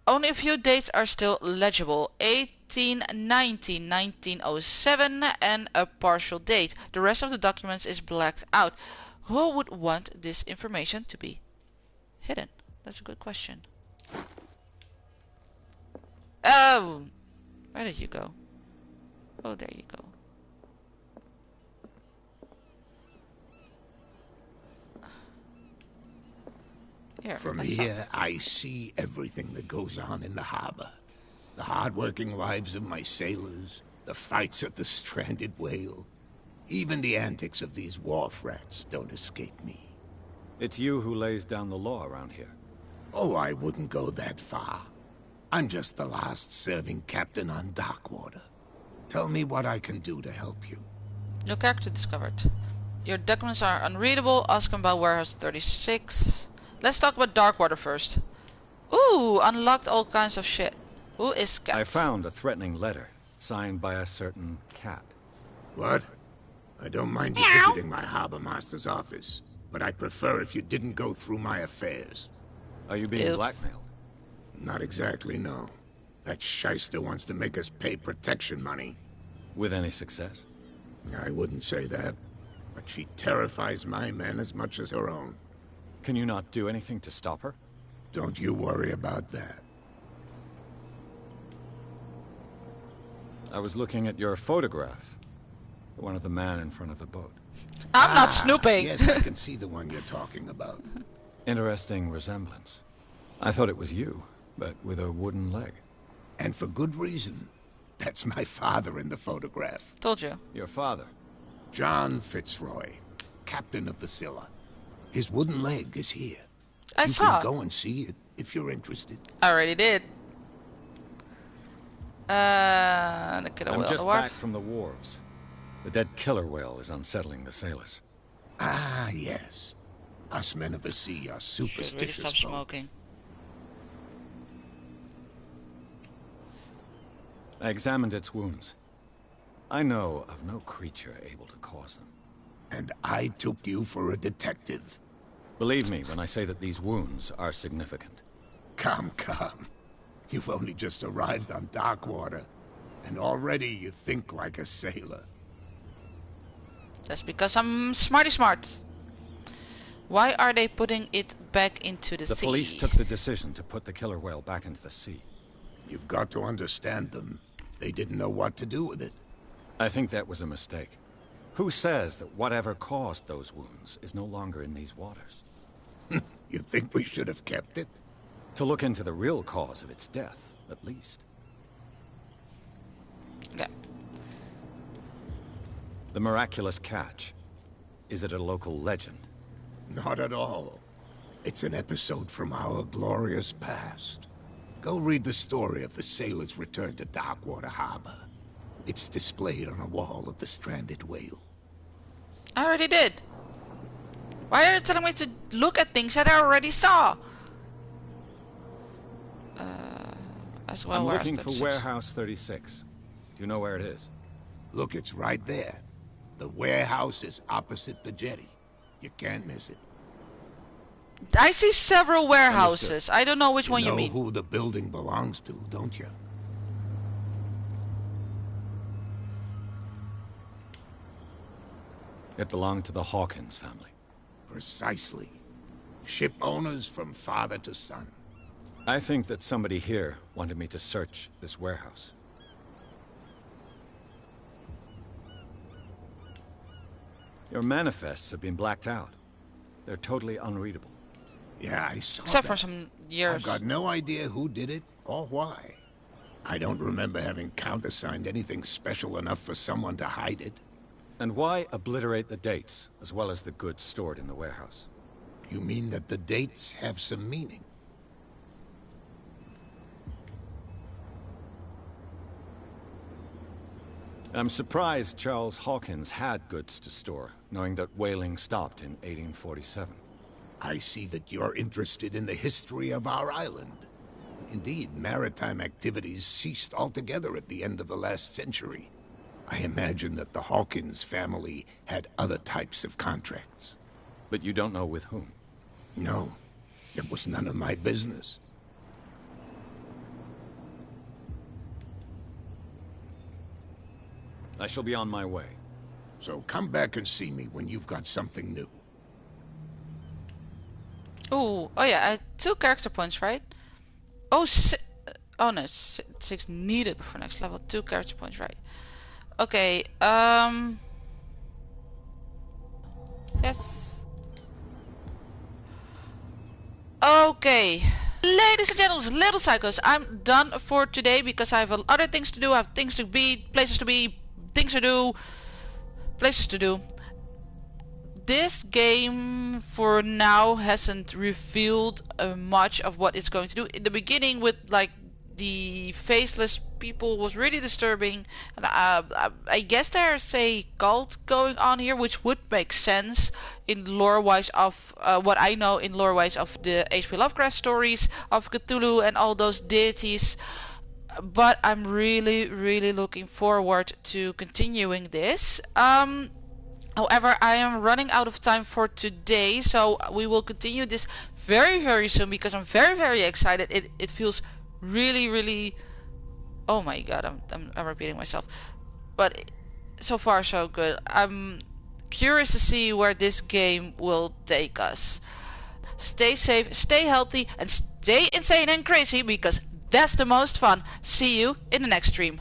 Speaker 1: Only a few dates are still legible. 1890, 1907 and a partial date. The rest of the documents is blacked out. Who would want this information to be hidden? That's a good question. Oh, where did you go? Oh, there you go. Here,
Speaker 6: From
Speaker 1: let's
Speaker 6: here, I see everything that goes on in the harbor. The hard-working lives of my sailors, the fights at the stranded whale. Even the antics of these wharf rats don't escape me.
Speaker 3: It's you who lays down the law around here.
Speaker 6: Oh, I wouldn't go that far. I'm just the last serving captain on Darkwater. Tell me what I can do to help you.
Speaker 1: No character discovered. Your documents are unreadable. Ask him about Warehouse 36. Let's talk about Darkwater first. Ooh, unlocked all kinds of shit. Who is Cat?
Speaker 3: I found a threatening letter, signed by a certain Cat.
Speaker 6: What? I don't mind you visiting my harbor master's office, but I'd prefer if you didn't go through my affairs.
Speaker 3: Are you being blackmailed?
Speaker 6: Not exactly, no. That shyster wants to make us pay protection money.
Speaker 3: With any success?
Speaker 6: I wouldn't say that, but she terrifies my men as much as her own.
Speaker 3: Can you not do anything to stop her?
Speaker 6: Don't you worry about that.
Speaker 3: I was looking at your photograph. One of the man in front of the boat.
Speaker 1: I'm not snooping.
Speaker 6: Yes, I can see the one you're talking about.
Speaker 3: Interesting resemblance. I thought it was you, but with a wooden leg.
Speaker 6: And for good reason. That's my father in the photograph.
Speaker 1: Told you.
Speaker 3: Your father?
Speaker 6: John Fitzroy, captain of the Scylla. His wooden leg is here.
Speaker 1: I
Speaker 6: You
Speaker 1: saw.
Speaker 6: can go and see it if you're interested.
Speaker 1: I already did. The killer
Speaker 3: I'm
Speaker 1: whale
Speaker 3: just
Speaker 1: award.
Speaker 3: back from the wharves. The dead killer whale is unsettling the sailors.
Speaker 6: Ah, yes. Us men of the sea are
Speaker 1: Should really
Speaker 6: superstitious
Speaker 1: stop
Speaker 6: folk.
Speaker 1: smoking.
Speaker 3: I examined its wounds. I know of no creature able to cause them.
Speaker 6: And I took you for a detective.
Speaker 3: Believe me when I say that these wounds are significant.
Speaker 6: Come, come. You've only just arrived on Darkwater, and already you think like a sailor.
Speaker 1: That's because I'm smarty smart. Why are they putting it back into the sea?
Speaker 3: The police took the decision to put the killer whale back into the sea.
Speaker 6: You've got to understand them. They didn't know what to do with it.
Speaker 3: I think that was a mistake. Who says that whatever caused those wounds is no longer in these waters?
Speaker 6: You think we should have kept it?
Speaker 3: To look into the real cause of its death, at least.
Speaker 1: Okay.
Speaker 3: The miraculous catch. Is it a local legend?
Speaker 6: Not at all. It's an episode from our glorious past. Go read the story of the sailor's return to Darkwater Harbor. It's displayed on a wall of the Stranded Whale.
Speaker 1: I already did. Why are you telling me to look at things that I already saw? As well.
Speaker 3: I'm looking for Warehouse 36. Do you know where it is?
Speaker 6: Look, it's right there. The warehouse is opposite the jetty. You can't miss it.
Speaker 1: I see several warehouses.
Speaker 3: Understood.
Speaker 1: I don't know which one you mean.
Speaker 6: You know who the building belongs to, don't you?
Speaker 3: It belonged to the Hawkins family.
Speaker 6: Precisely. Ship owners from father to son.
Speaker 3: I think that somebody here wanted me to search this warehouse. Your manifests have been blacked out. They're totally unreadable.
Speaker 6: Yeah, I saw
Speaker 1: Except
Speaker 6: that.
Speaker 1: for some years.
Speaker 6: I've got no idea who did it or why. I don't remember having countersigned anything special enough for someone to hide it.
Speaker 3: And why obliterate the dates, as well as the goods stored in the warehouse?
Speaker 6: You mean that the dates have some meaning?
Speaker 3: I'm surprised Charles Hawkins had goods to store, knowing that whaling stopped in 1847.
Speaker 6: I see that you're interested in the history of our island. Indeed, maritime activities ceased altogether at the end of the last century. I imagine that the Hawkins family had other types of contracts.
Speaker 3: But you don't know with whom?
Speaker 6: No, it was none of my business.
Speaker 3: I shall be on my way.
Speaker 6: So come back and see me when you've got something new.
Speaker 1: Ooh, oh yeah, 2 character points, right? Oh, oh no, 6 needed before next level. 2 character points, right? Okay, yes. Okay. Ladies and gentlemen, little psychos, I'm done for today because I have other things to do. I have things to be, places to be, things to do, places to do. This game for now hasn't revealed much of what it's going to do. In the beginning with like the faceless people was really disturbing, and I guess there's a cult going on here, which would make sense in lore-wise of what I know in lore-wise of the H.P. Lovecraft stories of Cthulhu and all those deities. But I'm really looking forward to continuing this. However, I am running out of time for today, so we will continue this very soon because I'm very excited. It feels really. Oh my god, I'm repeating myself. But so far so good. I'm curious to see where this game will take us. Stay safe, stay healthy, and stay insane and crazy because that's the most fun. See you in the next stream.